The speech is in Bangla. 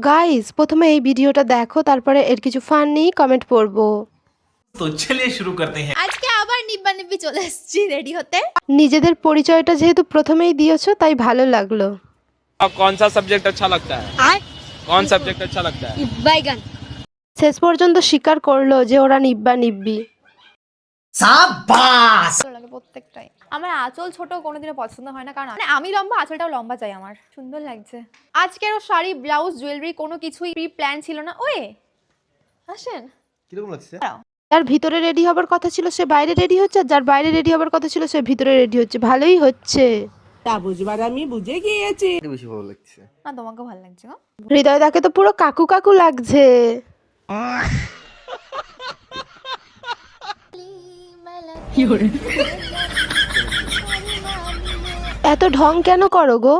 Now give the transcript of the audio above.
গাইস, প্রথমে এই ভিডিওটা দেখো, তারপরে এর কিছু ফানি কমেন্ট পড়বো। তো চলিয়ে শুরু করতে হ্যাঁ। আজকে আবার নিব্বা নিব্বি চলে এসেছি রেডি হতে। নিজেদের পরিচয়টা যেহেতু প্রথমেই দিয়েছো তাই ভালো লাগলো। कौन सा सब्जेक्ट अच्छा लगता है? कौन सब्जेक्ट अच्छा लगता है? বাইগান। শেষ পর্যন্ত স্বীকার করলো যে ওরা নিব্বা নিব্বি। ভালো লাগে প্রত্যেকটাই। আমার আঁচল ছোট কোনোদিনও পছন্দ হয় না, কারণ মানে আমি লম্বা, আঁচলটাও লম্বা চাই আমার। সুন্দর লাগছে আজকেরও শাড়ি, ব্লাউজ, জুয়েলারি কোনো কিছুই প্রি প্ল্যান ছিল না। ওয়ে আসেন, কিরকম লাগছে? যার ভিতরে রেডি হবার কথা ছিল সে বাইরে রেডি হচ্ছে, আর যার বাইরে রেডি হবার কথা ছিল সে ভিতরে রেডি হচ্ছে। ভালোই হচ্ছে। বুঝবার আমি বুঝে গিয়েছি। বেশি ভালো লাগছে। না তোমাকে ভালো লাগছে গো। হৃদয় দাকে তো পুরো কাকু কাকু লাগছে। এত ঢং কেন করো গো?